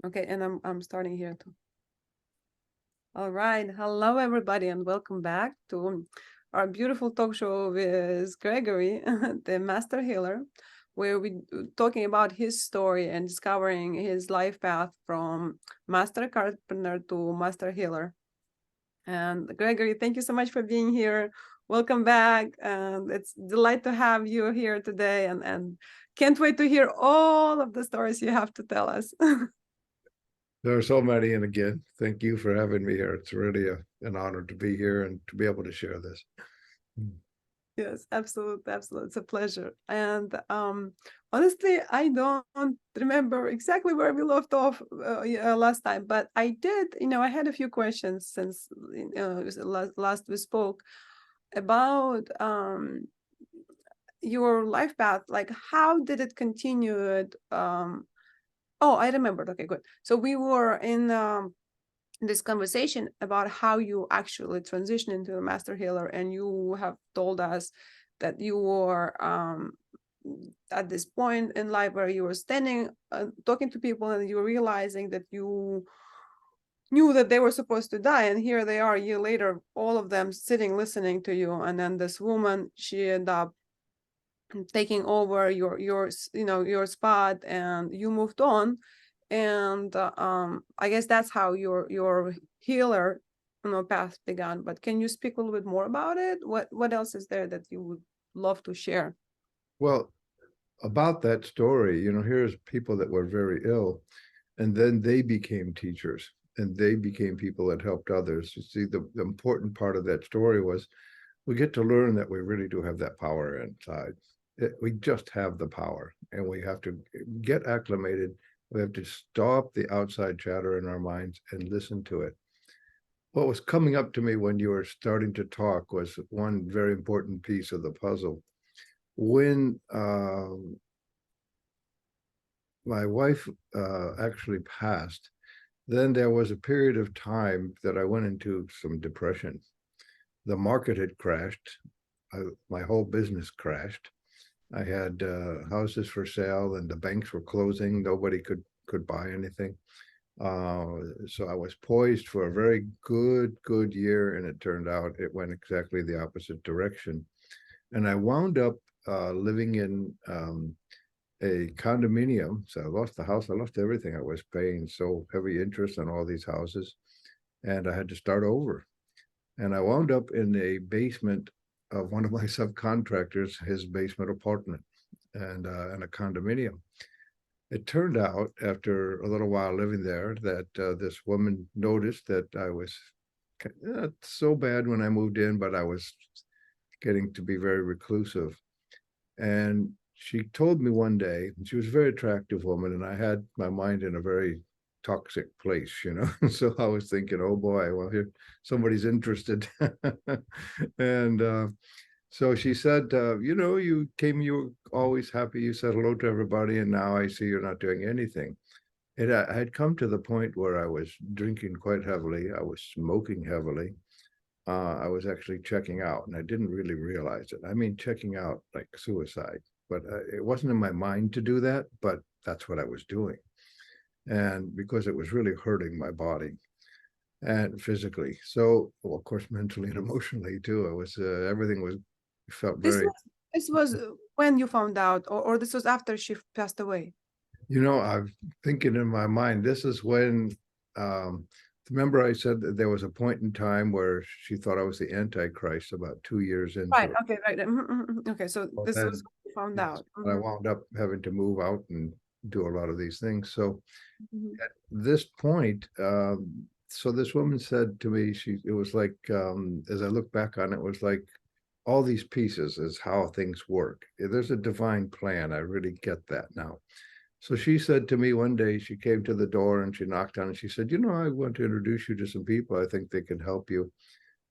Okay, and I'm starting here too. All right. Hello, everybody, and welcome back to our beautiful talk show with Gregory, the Master Healer, where we talking about his story and discovering his life path from Master Carpenter to Master Healer. And Gregory, thank you so much for being here. Welcome back, and it's a delight to have you here today. And can't wait to hear all of the stories you have to tell us. There are so many, and again, thank you for having me here. It's really an honor to be here and to be able to share this. Yes, absolutely, absolutely. It's a pleasure. And honestly, I don't remember exactly where we left off last time, but I did, I had a few questions since last we spoke about your life path. Like, how did it continue? Oh, I remembered. Okay, good. So we were in this conversation about how you actually transition into a master healer, and you have told us that you were at this point in life where you were standing talking to people, and you were realizing that you knew that they were supposed to die, and here they are a year later, all of them sitting listening to you. And then this woman, she ended up taking over your spot, and you moved on. And I guess that's how your healer path began. But can you speak a little bit more about it? What else is there that you would love to share? Well, about that story, here's people that were very ill, and then they became teachers, and they became people that helped others. You see, the important part of that story was we get to learn that we really do have that power inside. We just have the power, and we have to get acclimated. We have to stop the outside chatter in our minds and listen to it. What was coming up to me when you were starting to talk was one very important piece of the puzzle. When my wife actually passed, then there was a period of time that I went into some depression. The market had crashed. My whole business crashed. I had houses for sale, and the banks were closing. Nobody could buy anything. So I was poised for a very good year, and it turned out it went exactly the opposite direction. And I wound up living in a condominium. So I lost the house, I lost everything. I was paying so heavy interest on all these houses, and I had to start over. And I wound up in a basement of one of my subcontractors, his basement apartment, and in a condominium. It turned out after a little while living there that this woman noticed that I was not so bad when I moved in, but I was getting to be very reclusive. And she told me one day, and she was a very attractive woman, and I had my mind in a very toxic place. So I was thinking, oh boy, well, here somebody's interested. And so she said, you were always happy, you said hello to everybody, and now I see you're not doing anything. I had come to the point where I was drinking quite heavily, I was smoking heavily. I was actually checking out, and I didn't really realize it. I mean, checking out like suicide, but it wasn't in my mind to do that, but that's what I was doing. And because it was really hurting my body and physically. So, well, of course, mentally and emotionally too. It was, everything was, felt This very, was this was when you found out, or this was after she passed away? I'm thinking in my mind, this is when, um, remember I said that there was a point in time where she thought I was the Antichrist about 2 years Right. into it. Okay. Right. Okay. So Well, this was then, when you found yes, out. I wound up having to move out and do a lot of these things. So Mhm. at this point, so this woman said to me, it was like, as I look back on it, it was like all these pieces is how things work. There's a divine plan. I really get that now. So she said to me one day, she came to the door and she knocked on, and she said, I want to introduce you to some people. I think they can help you.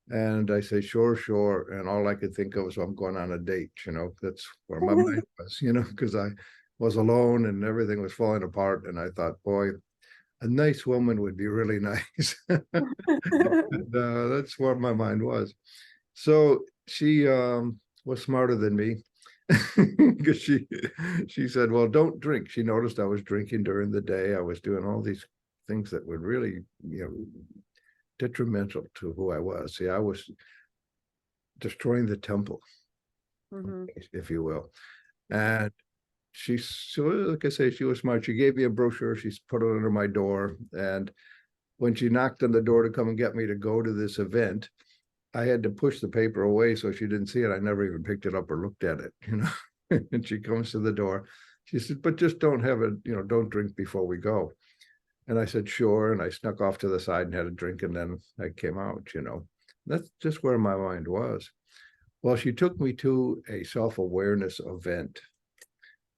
And I say, sure, sure. And all I could think of was, I'm going on a date, that's where my mind was, because I was alone and everything was falling apart. And I thought, boy, a nice woman would be really nice. And, that's where my mind was. So she was smarter than me, because she said, well, don't drink. She noticed I was drinking during the day. I was doing all these things that were really, detrimental to who I was. See, I was destroying the temple, Mhm. if you will. And so like I say, she was smart. She gave me a brochure. She put it under my door. And when she knocked on the door to come and get me to go to this event, I had to push the paper away so she didn't see it. I never even picked it up or looked at it, And she comes to the door. She said, but just don't have it, don't drink before we go. And I said, sure. And I snuck off to the side and had a drink. And then I came out, That's just where my mind was. Well, she took me to a self-awareness event.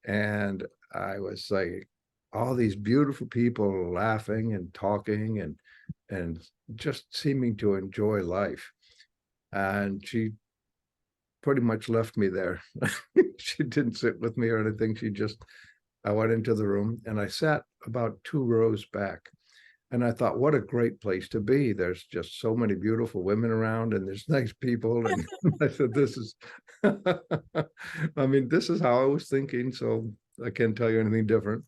And I was like, all these beautiful people laughing and talking and just seeming to enjoy life. And she pretty much left me there. She didn't sit with me or anything. I went into the room and I sat about 2 rows back. And I thought, what a great place to be. There's just so many beautiful women around and there's nice people. And I said, this is, this is how I was thinking. So I can't tell you anything different.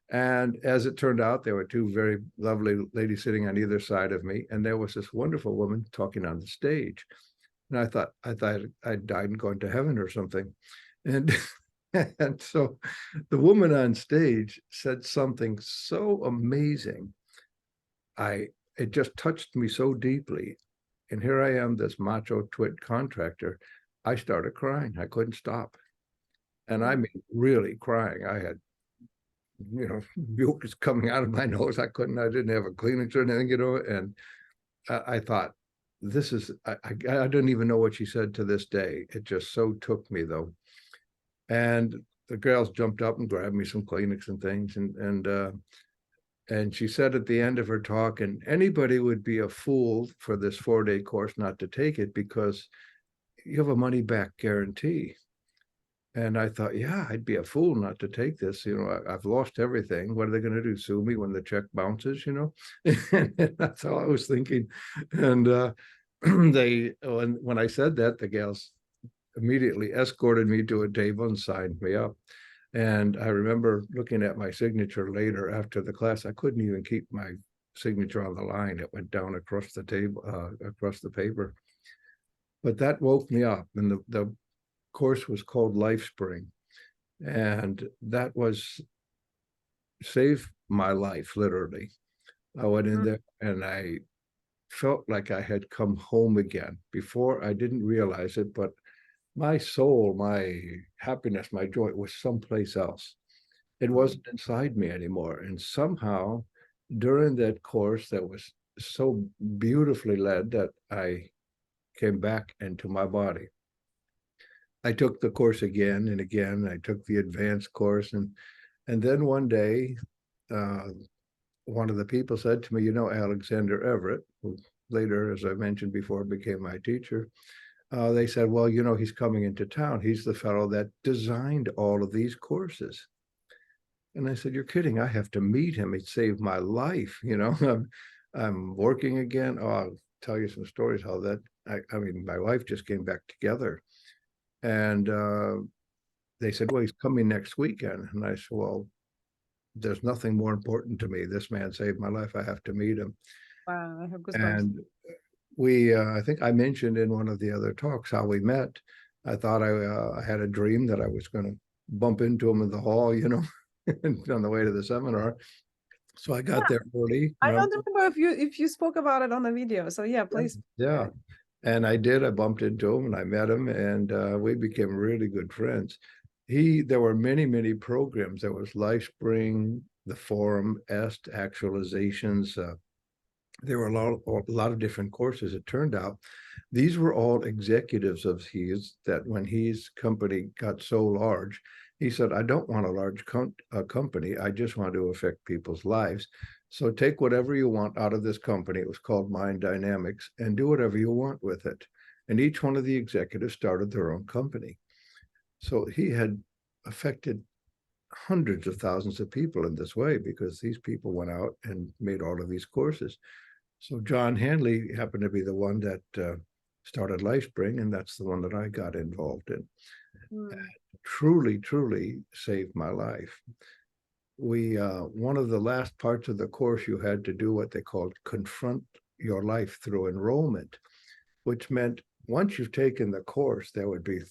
And as it turned out, there were two very lovely ladies sitting on either side of me. And there was this wonderful woman talking on the stage. And I thought I died and gone to heaven or something. And and so the woman on stage said something so amazing. It just touched me so deeply. And here I am, this macho twit contractor. I started crying. I couldn't stop. And I mean, really crying. I had, mucus coming out of my nose. I didn't have a Kleenex or anything, and I thought, I didn't even know what she said to this day. It just so took me though. And the girls jumped up and grabbed me some Kleenex and things. And she said at the end of her talk, and anybody would be a fool for this 4-day course not to take it because you have a money back guarantee. And I thought, yeah, I'd be a fool not to take this. I've lost everything. What are they going to do? Sue me when the check bounces, That's how I was thinking. And when I said that, the gals immediately escorted me to a table and signed me up. And I remember looking at my signature later after the class. I couldn't even keep my signature on the line. It went down across the table, across the paper. But that woke me up. And the course was called LifeSpring. And that was saved my life, literally. I went in there and I felt like I had come home again. Before, I didn't realize it, but my soul, my happiness, my joy was someplace else. It wasn't inside me anymore. And somehow during that course that was so beautifully led that I came back into my body. I took the course again and again. I took the advanced course. And then one day, one of the people said to me, Alexander Everett, who later, as I mentioned before, became my teacher, they said, well, he's coming into town. He's the fellow that designed all of these courses. And I said, you're kidding. I have to meet him. It saved my life. I'm working again. Oh, I'll tell you some stories how that, my wife just came back together. And they said, well, he's coming next weekend. And I said, well, there's nothing more important to me. This man saved my life. I have to meet him. Wow, I have goosebumps. And I think I mentioned in one of the other talks how we met. I thought I had a dream that I was going to bump into him in the hall, on the way to the seminar. So I got there early. I don't remember if you spoke about it on the video. So yeah, please. Yeah. And I did. I bumped into him and I met him and we became really good friends. There were many, many programs. There was LifeSpring, the Forum, EST, Actualizations. There were a lot of different courses. It turned out these were all executives of his that when his company got so large, he said, I don't want a large company. I just want to affect people's lives. So take whatever you want out of this company. It was called Mind Dynamics, and do whatever you want with it. And each one of the executives started their own company. So he had affected hundreds of thousands of people in this way because these people went out and made all of these courses. So John Hanley happened to be the one that started LifeSpring, and that's the one that I got involved in. Truly, truly saved my life. one of the last parts of the course, you had to do what they called confront your life through enrollment, which meant once you've taken the course, there would be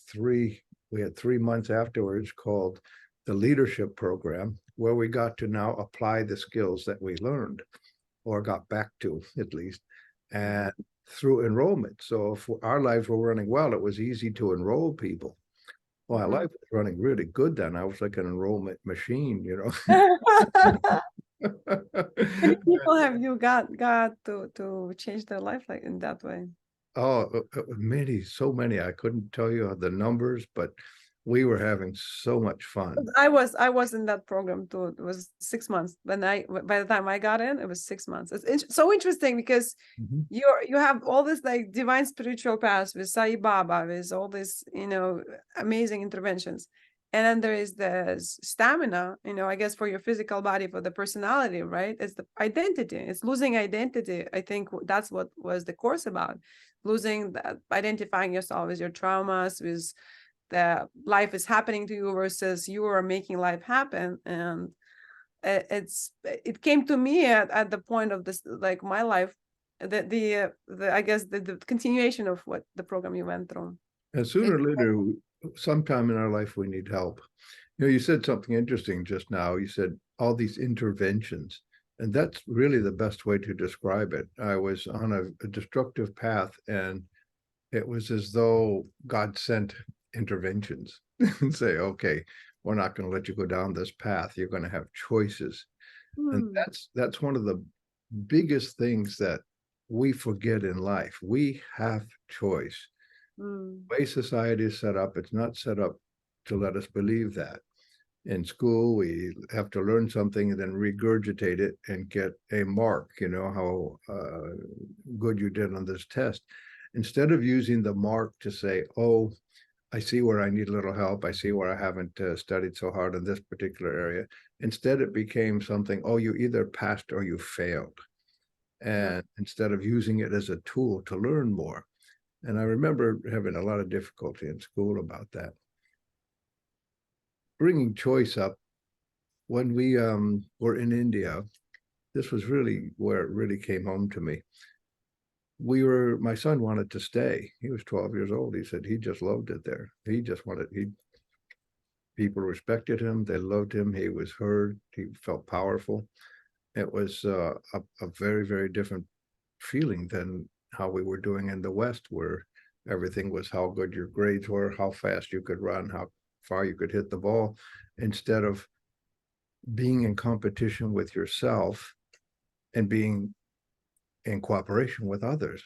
we had 3 months afterwards called the leadership program, where we got to now apply the skills that we learned, or got back to at least, and through enrollment. So if our lives were running well, it was easy to enroll people. Well, my life was running really good then. I was like an enrollment machine, you How know. many people have you got to change their life like in that way? Oh, many, so many. I couldn't tell you the numbers, but we were having so much fun. I was in that program too. It was 6 months. By the time I got in, it was 6 months. So interesting because Mhm. you have all this like divine spiritual paths with Sai Baba, with all this, amazing interventions. And then there is the stamina, I guess for your physical body, for the personality, right? It's the identity. It's losing identity. I think that's what was the course about. Losing that, identifying yourself with your traumas, with the life is happening to you versus you are making life happen. And it came to me at the point of this, like my life, the I guess the continuation of what the program you went through. And sooner It, or later, sometime in our life, we need help. You said something interesting just now. You said all these interventions, and that's really the best way to describe it. I was on a destructive path, and it was as though God sent interventions and say, okay, we're not going to let you go down this path. You're going to have choices. And hmm, that's one of the biggest things that we forget in life. We have choice. hmm, The way society is set up, it's not set up to let us believe that. In school, we have to learn something and then regurgitate it and get a mark, how good you did on this test. Instead of using the mark to say, oh, I see where I need a little help. I see where I haven't studied so hard in this particular area. Instead, it became something, oh, you either passed or you failed. hmm, And instead of using it as a tool to learn more. And I remember having a lot of difficulty in school about that. Bringing choice up when we were in India, this was really where it really came home to me. My son wanted to stay. He was 12 years old. He said he just loved it there. He just wanted, people respected him. They loved him. He was heard. He felt powerful. It was a very, very different feeling than how we were doing in the West, where everything was how good your grades were, how fast you could run, how far you could hit the ball, instead of being in competition with yourself and being in cooperation with others.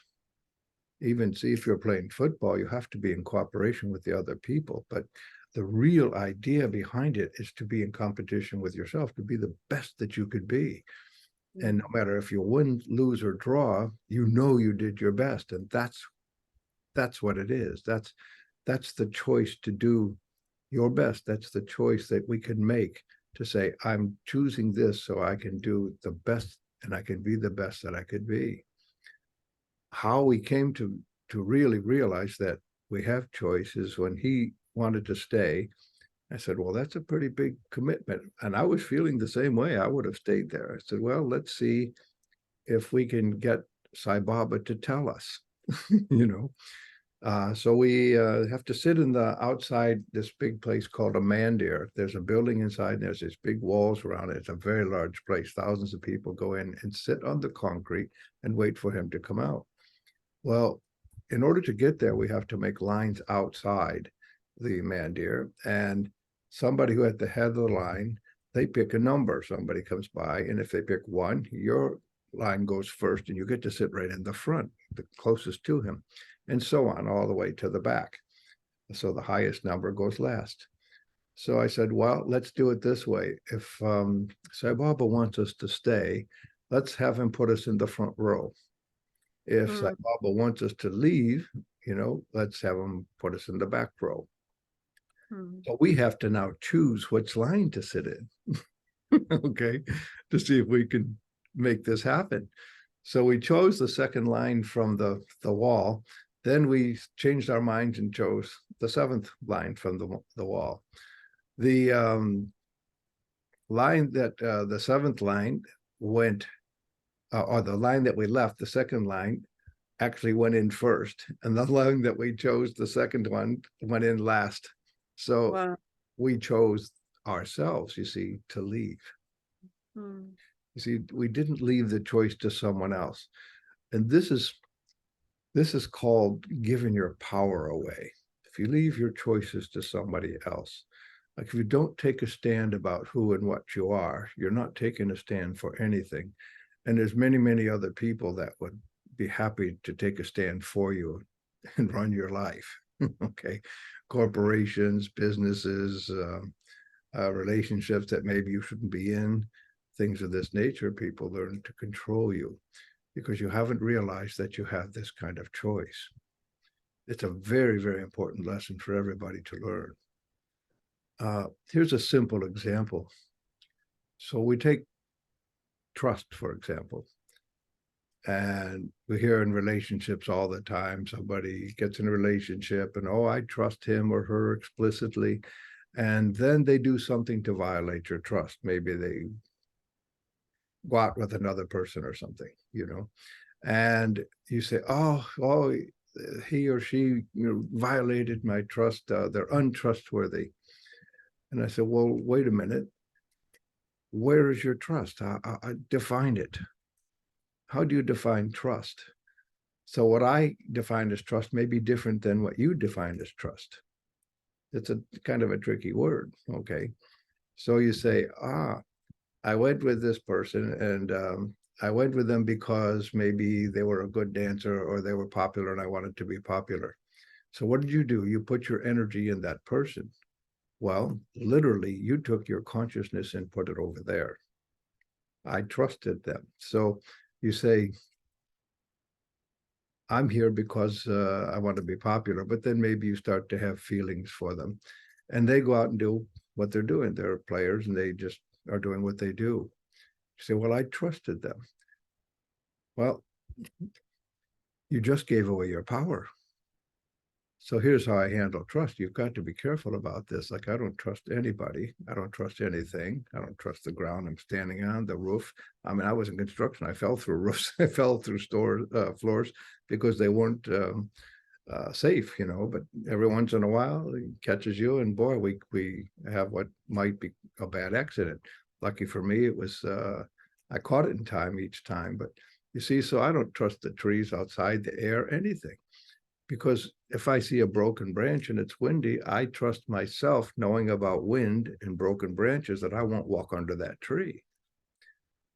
Even see, if you're playing football, you have to be in cooperation with the other people. But the real idea behind it is to be in competition with yourself, to be the best that you could be. And no matter if you win, lose, or draw, you did your best. And that's what it is. That's the choice to do your best. That's the choice that we can make, to say, I'm choosing this so I can do the best and I can be the best that I could be. How we came to really realize that we have choices, when he wanted to stay, I said, well, that's a pretty big commitment. And I was feeling the same way. I would have stayed there. I said, well, let's see if we can get Sai Baba to tell us, you know. So we have to sit in the outside this big place called a mandir. There's a building inside, and there's these big walls around it. It's a very large place. Thousands of people go in and sit on the concrete and wait for him to come out. Well, in order to get there, we have to make lines outside the mandir, and somebody who at the head of the line, they pick a number. Somebody comes by, and if they pick one, your line goes first, and you get to sit right in the front, the closest to him, and so on, all the way to the back. So the highest number goes last. So I said, well, let's do it this way. If Sai Baba wants us to stay, let's have him put us in the front row. If Sai hmm, Baba wants us to leave, let's have him put us in the back row. hmm, So we have to now choose which line to sit in, okay, to see if we can make this happen. So we chose the second line from the wall. Then we changed our minds and chose the seventh line from the wall. The line that the seventh line went, or the line that we left, the second line actually went in first, and the line that we chose, the second one, went in last. So Wow. we chose ourselves, you see, to leave. Hmm. You see, we didn't leave the choice to someone else. And this is called giving your power away. If you leave your choices to somebody else, like if you don't take a stand about who and what you are, you're not taking a stand for anything. And there's many, many other people that would be happy to take a stand for you and run your life. Okay. Corporations, businesses, relationships that maybe you shouldn't be in, things of this nature. People learn to control you because you haven't realized that you have this kind of choice. It's a very, very important lesson for everybody to learn. Here's a simple example. So we take trust, for example, and we hear in relationships all the time, somebody gets in a relationship and, oh, I trust him or her explicitly. And then they do something to violate your trust. Maybe they go out with another person or something, and you say, oh, he or she violated my trust. They're untrustworthy. And I said, well, wait a minute. Where is your trust? I define it. How do you define trust? So what I define as trust may be different than what you define as trust. It's a kind of a tricky word. Okay. So you say, I went with this person, and I went with them because maybe they were a good dancer or they were popular and I wanted to be popular. So what did you do? You put your energy in that person. Well, literally, you took your consciousness and put it over there. I trusted them. So you say, I'm here because I want to be popular, but then maybe you start to have feelings for them, and they go out and do what they're doing. They're players and they just are doing what they do. You say, well, I trusted them. Well, you just gave away your power. So here's how I handle trust. You've got to be careful about this. Like, I don't trust anybody. I don't trust anything. I don't trust the ground I'm standing on, the roof. I mean, I was in construction. I fell through roofs. I fell through floors because they weren't safe, but every once in a while it catches you, and boy, we have what might be a bad accident. Lucky for me, it was I caught it in time each time. But you see, so I don't trust the trees outside, the air, anything, because if I see a broken branch and it's windy, I trust myself, knowing about wind and broken branches, that I won't walk under that tree.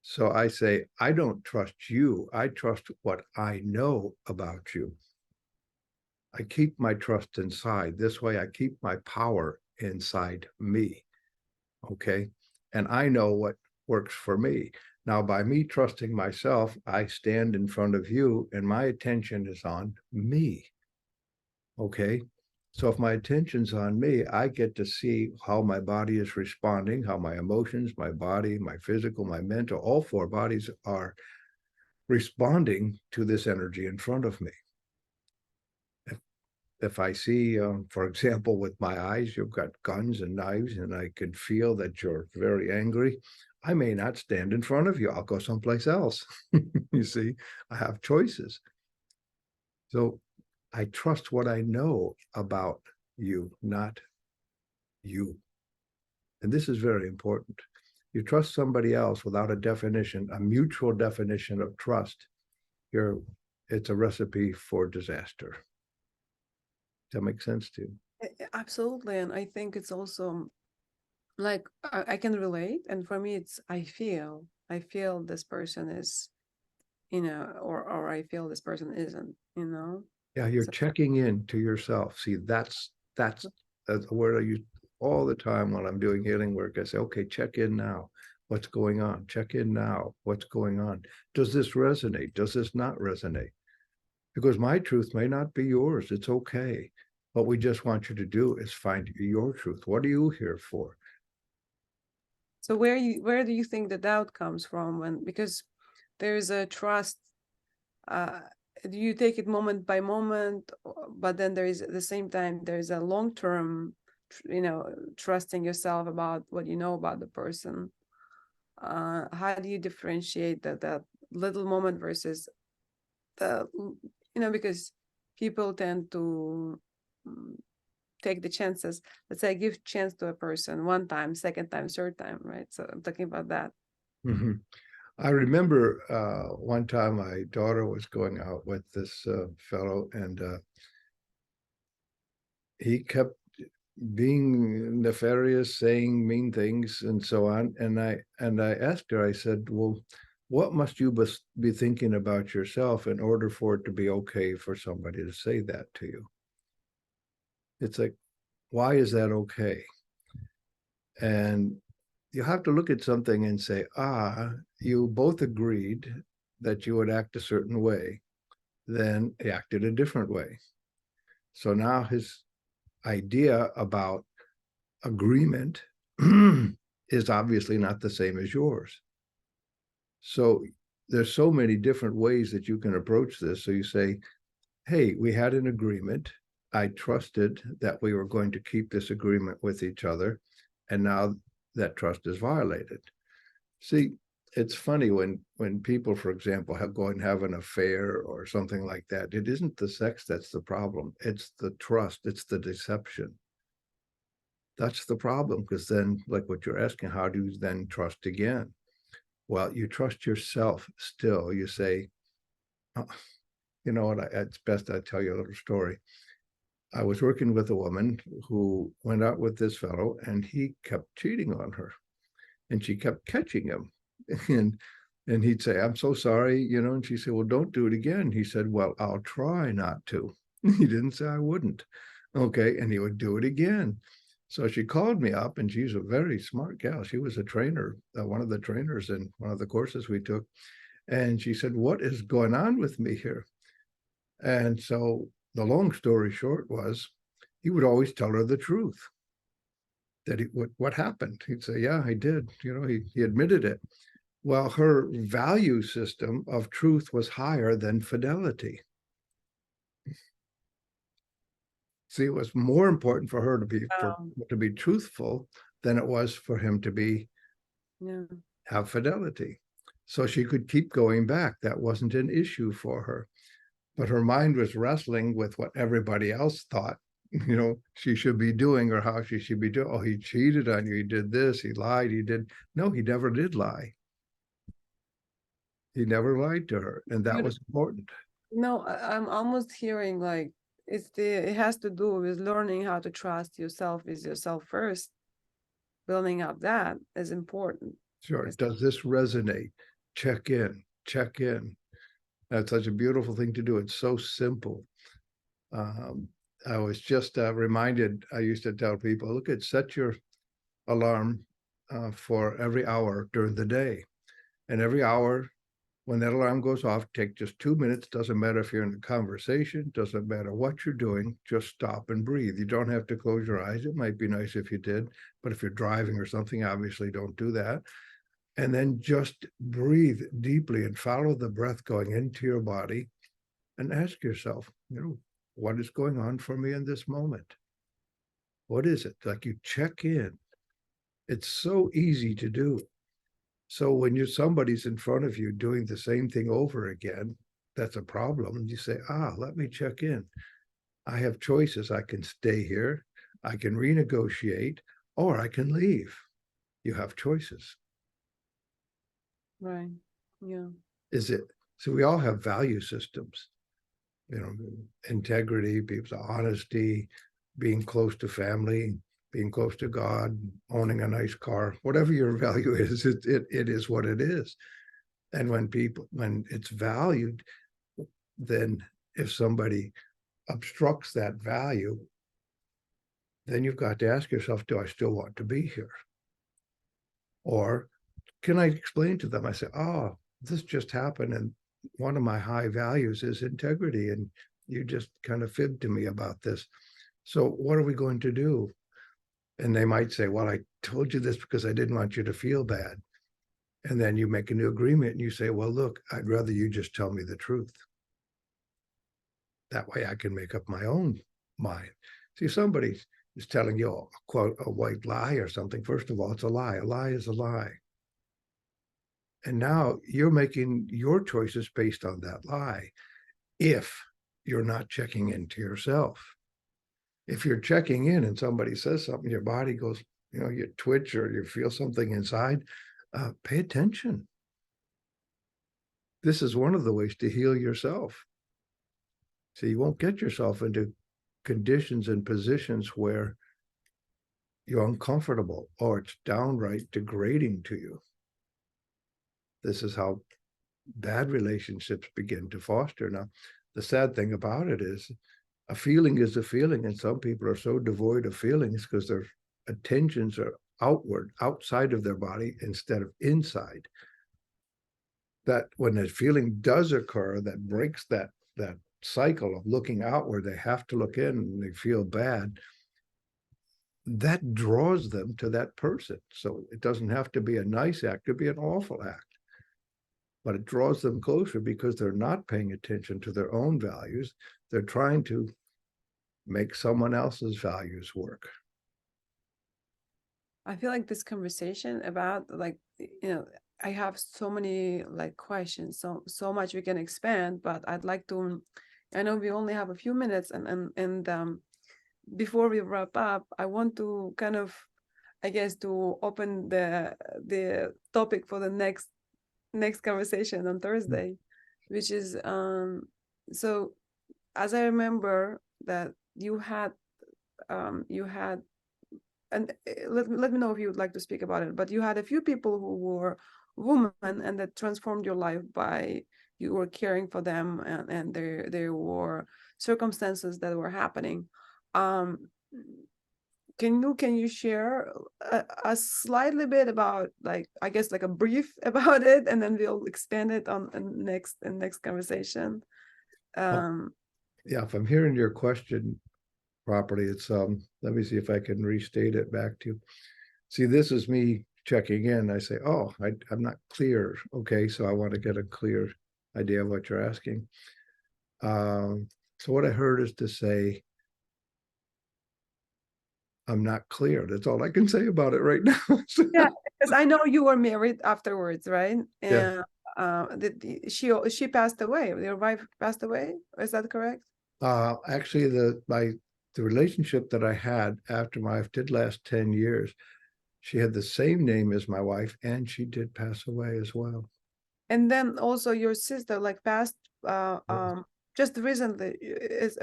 So I say, I don't trust you. I trust what I know about you. I keep my trust inside. This way, I keep my power inside me. Okay. And I know what works for me. Now, by me trusting myself, I stand in front of you and my attention is on me. Okay. So if my attention's on me, I get to see how my body is responding, how my emotions, my body, my physical, my mental, all four bodies are responding to this energy in front of me. If I see, for example, with my eyes, you've got guns and knives, and I can feel that you're very angry, I may not stand in front of you. I'll go someplace else. You see, I have choices. So I trust what I know about you, not you. And this is very important. You trust somebody else without a definition, a mutual definition of trust. It's a recipe for disaster. Does that make sense to you? Absolutely. And I think it's also like I can relate. And for me, it's I feel this person is, or I feel this person isn't. Yeah, you're So checking in to yourself. See, that's a word I use all the time when I'm doing healing work. I say, okay, check in now. What's going on? Check in now. What's going on? Does this resonate? Does this not resonate? Because my truth may not be yours. It's okay. What we just want you to do is find your truth. What are you here for? so where do you think the doubt comes from because there's a trust, uh do you take it moment by moment, but then there is at the same time there's a long term trusting yourself about what you know about the person? How do you differentiate that little moment versus the, because people tend to take the chances. Let's say I give chance to a person one time, second time, third time, right? So I'm talking about that. Mhm. I remember one time my daughter was going out with this fellow, and he kept being nefarious, saying mean things, and so on. And I asked her, I said, "Well, what must you be thinking about yourself in order for it to be okay for somebody to say that to you?" It's like, why is that okay? And you have to look at something and say, you both agreed that you would act a certain way, then he acted a different way. So now his idea about agreement is obviously not the same as yours. So there's so many different ways that you can approach this. So you say, hey, we had an agreement. I trusted that we were going to keep this agreement with each other. And now that trust is violated. See, it's funny when people, for example, go and have an affair or something like that. It isn't the sex that's the problem. It's the trust. It's the deception. That's the problem, because then, like what you're asking, how do you then trust again? Well, you trust yourself still. You say, oh, you know what, it's best I tell you a little story. I was working with a woman who went out with this fellow, and he kept cheating on her, and she kept catching him. And he'd say, I'm so sorry, and she said, well, don't do it again. He said, well, I'll try not to. He didn't say I wouldn't. Okay. And he would do it again. So she called me up, and she's a very smart gal. She was a trainer, one of the trainers in one of the courses we took. And she said, what is going on with me here? And so the long story short was, he would always tell her the truth, that what happened. He'd say, yeah, I did. He admitted it. Well, her value system of truth was higher than fidelity. See, it was more important for her to be truthful than it was for him to have fidelity. So she could keep going back. That wasn't an issue for her. But her mind was wrestling with what everybody else thought, she should be doing, or how she should be doing. Oh, he cheated on you. He did this. He lied. He did. No, he never did lie. He never lied to her. And that was important. No, I'm almost hearing like it has to do with learning how to trust yourself with yourself first. Building up that is important. Sure. Does this resonate? Check in. Check in. That's such a beautiful thing to do. It's so simple. I was just reminded, I used to tell people, set your alarm for every hour during the day. And every hour, when that alarm goes off, take just 2 minutes. Doesn't matter if you're in a conversation, doesn't matter what you're doing, just stop and breathe. You don't have to close your eyes. It might be nice if you did, but if you're driving or something, obviously don't do that. And then just breathe deeply and follow the breath going into your body, and ask yourself, what is going on for me in this moment? What is it? Like, you check in. It's so easy to do. So when somebody's in front of you doing the same thing over again, that's a problem. And you say, let me check in. I have choices. I can stay here, I can renegotiate, or I can leave. You have choices. Right. Yeah. So we all have value systems, integrity, people's honesty, being close to family, being close to God, owning a nice car, whatever your value is, it is what it is. And when it's valued, then if somebody obstructs that value, then you've got to ask yourself, do I still want to be here? Or can I explain to them? I say, this just happened, and one of my high values is integrity, and you just kind of fibbed to me about this. So what are we going to do? And they might say, well, I told you this because I didn't want you to feel bad. And then you make a new agreement and you say, well, look, I'd rather you just tell me the truth. That way I can make up my own mind. See, somebody is telling you a quote, a white lie or something. First of all, it's a lie. A lie is a lie. And now you're making your choices based on that lie if you're not checking into yourself. If you're checking in and somebody says something, your body goes, you twitch or you feel something inside, pay attention. This is one of the ways to heal yourself. So you won't get yourself into conditions and positions where you're uncomfortable or it's downright degrading to you. This is how bad relationships begin to foster. Now, the sad thing about it is a feeling is a feeling, and some people are so devoid of feelings because their attentions are outward, outside of their body instead of inside. That when a feeling does occur that breaks that cycle of looking outward, they have to look in and they feel bad. That draws them to that person. So it doesn't have to be a nice act, it could be an awful act. But it draws them closer because they're not paying attention to their own values. They're trying to make someone else's values work. I feel like this conversation about I have so many questions, so much we can expand, but I'd like to, I know we only have a few minutes, and before we wrap up, I want to kind of, I guess, to open the topic for the next conversation on Thursday, which is so as I remember that you had and let me know if you would like to speak about it, but you had a few people who were women and that transformed your life by you were caring for them, and there were circumstances that were happening. um can you share a slightly bit about, I guess, a brief about it, and then we'll expand it on next conversation. Yeah, if I'm hearing your question properly, it's let me see if I can restate it back to you. See, this is me checking in. I say, oh, I'm not clear. Okay, so I want to get a clear idea of what you're asking. So what I heard is to say, I'm not clear. That's all I can say about it right now. Yeah, because I know you were married afterwards, right? Yeah. And she passed away. Your wife passed away. Is that correct? Actually, the relationship that I had after my wife did last 10 years. She had the same name as my wife, and she did pass away as well. And then also your sister passed just recently. Is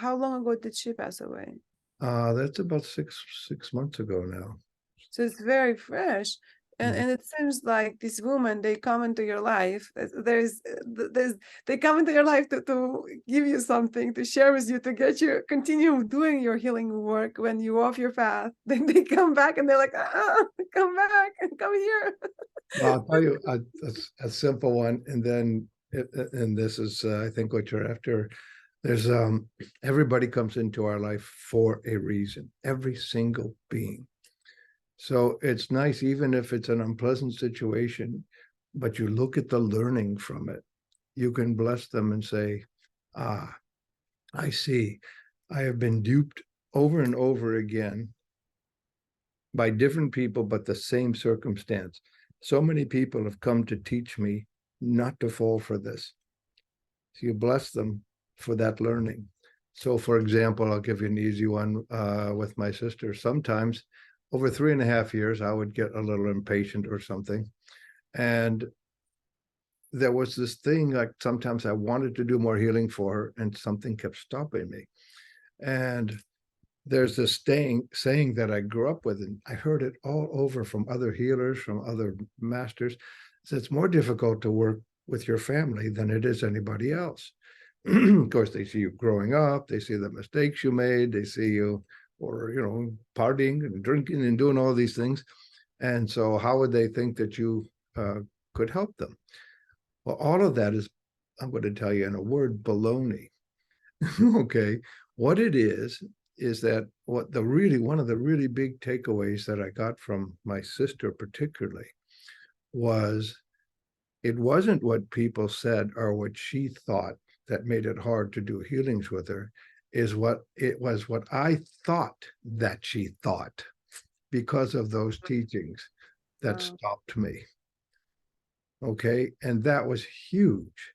how long ago did she pass away? That's about six months ago now. So it's very fresh. Mhm. And it seems like this woman, they come into your life. There's they come into your life to give you something, to share with you, to get you continue doing your healing work when you off your path. Then they come back and they're like, come back and come here. I'll tell you a simple one, and then and this is I think what you're after. There's everybody comes into our life for a reason. Every single being. So it's nice, even if it's an unpleasant situation, but you look at the learning from it. You can bless them and say, ah, I see. I have been duped over and over again by different people, but the same circumstance. So many people have come to teach me not to fall for this. So you bless them for that learning. So, for example, I'll give you an easy one with my sister. Sometimes over 3.5 years, I would get a little impatient or something. And there was this thing, like sometimes I wanted to do more healing for her, and something kept stopping me. And there's this saying that I grew up with, and I heard it all over from other healers, from other masters. So it's more difficult to work with your family than it is anybody else. Of course, they see you growing up, they see the mistakes you made, they see you, or partying and drinking and doing all these things. And so how would they think that you could help them? Well, all of that is, I'm going to tell you in a word, baloney. Okay. What it is that one of the really big takeaways that I got from my sister particularly was it wasn't what people said or what she thought that made it hard to do healings with her. It was what I thought that she thought because of those teachings that Wow. stopped me. Okay. And that was huge.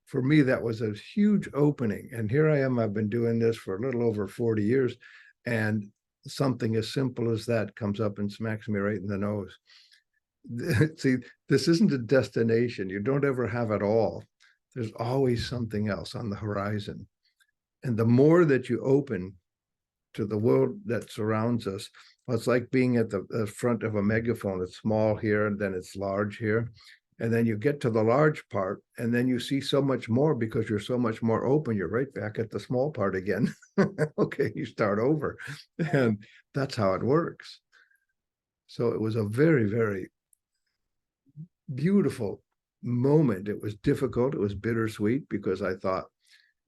For me, that was a huge opening. And here I am, I've been doing this for a little over 40 years, and something as simple as that comes up and smacks me right in the nose. See, this isn't a destination. You don't ever have it all. There's always something else on the horizon. And the more that you open to the world that surrounds us, well, it's like being at the front of a megaphone. It's small here, and then it's large here. And then you get to the large part, and then you see so much more because you're so much more open. You're right back at the small part again. Okay, you start over. And that's how it works. So it was a very, very beautiful moment. It was difficult. It was bittersweet because I thought,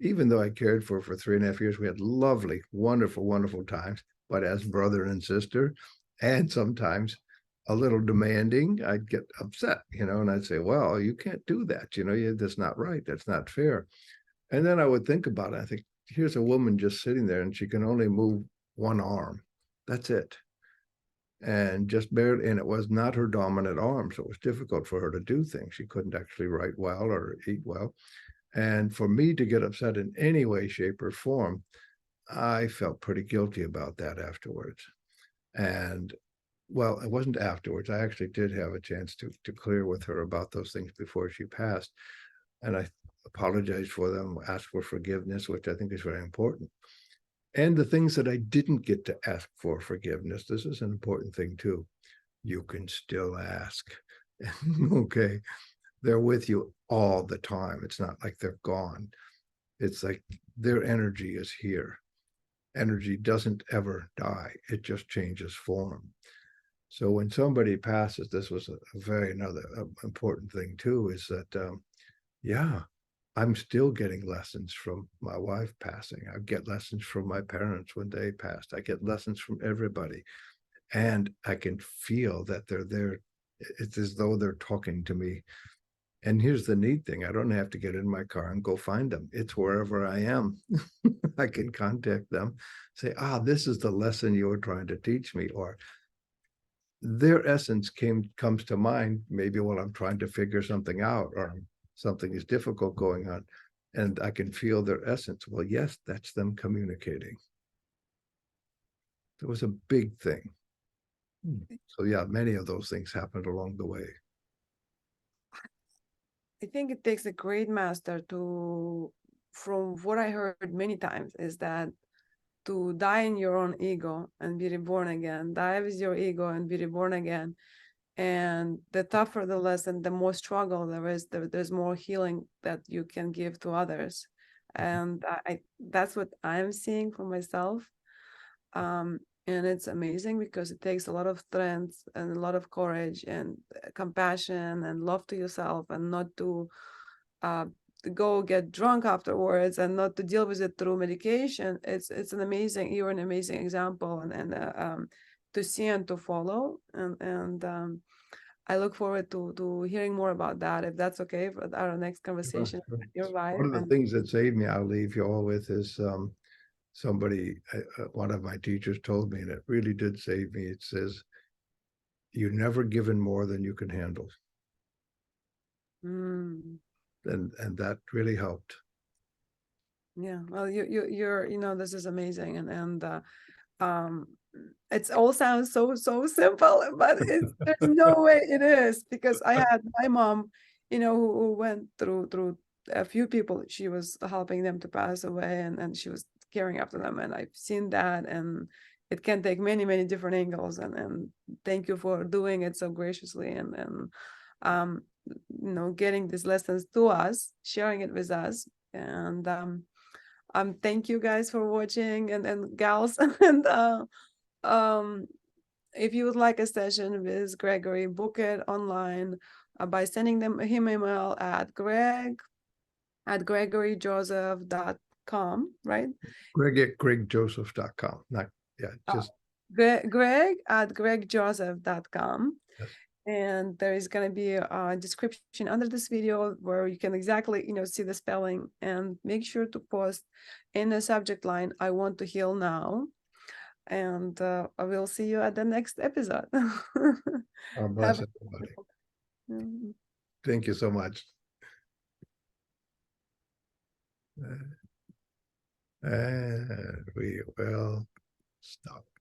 even though I cared for her for 3.5 years, we had lovely, wonderful, wonderful times. But as brother and sister, and sometimes a little demanding, I'd get upset, and I'd say, well, you can't do that. That's not right. That's not fair. And then I would think about it. I think, here's a woman just sitting there and she can only move one arm. That's it. And just barely, and it was not her dominant arm. So it was difficult for her to do things. She couldn't actually write well or eat well. And for me to get upset in any way, shape, or form, I felt pretty guilty about that afterwards. And well, it wasn't afterwards. I actually did have a chance to clear with her about those things before she passed. And I apologized for them, asked for forgiveness, which I think is very important. And the things that I didn't get to ask for forgiveness, this is an important thing too. You can still ask. Okay. They're with you all the time. It's not like they're gone. It's like their energy is here. Energy doesn't ever die. It just changes form. So when somebody passes, this was a very another important thing too, is that, yeah, I'm still getting lessons from my wife passing. I get lessons from my parents when they passed. I get lessons from everybody. And I can feel that they're there. It's as though they're talking to me. And here's the neat thing. I don't have to get in my car and go find them. It's wherever I am. I can contact them, say, this is the lesson you were trying to teach me. Or their essence comes to mind, maybe while I'm trying to figure something out or something is difficult going on. And I can feel their essence. Well, yes, that's them communicating. It was a big thing. So yeah, many of those things happened along the way. I think it takes a great master to, from what I heard many times, is that to die in your own ego and be reborn again, die with your ego and be reborn again. And the tougher the lesson, the more struggle there is, there's more healing that you can give to others. And that's what I'm seeing for myself. And it's amazing because it takes a lot of strength and a lot of courage and compassion and love to yourself, and not to go get drunk afterwards, and not to deal with it through medication. It's an amazing, you're an amazing example, and to see and to follow. And I look forward to hearing more about that, if that's okay, for our next conversation with your wife. One of the And things that saved me, I'll leave you all with, is somebody, one of my teachers told me, and it really did save me. It says, you're never given more than you can handle. mm, And that really helped. yeah, well, you're this is amazing. And um it's all sounds so simple, but there's no way it is, because I had my mom, who went through a few people. She was helping them to pass away, and she was caring after them, and I've seen that. And it can take many different angles, and thank you for doing it so graciously, and um getting these lessons to us, sharing it with us. And thank you guys for watching, and gals. And um, if you would like a session with Gregory, book it online by sending him email at greg@gregoryjoseph.com, right? Greg at gregjoseph.com. Not, yeah, just Greg@gregjoseph.com. yes. And there is going to be a description under this video where you can exactly, see the spelling. And make sure to post in the subject line, "I want to heal now." And I will see you at the next episode. God Have bless a everybody. wonderful- Thank you so much. We will stop.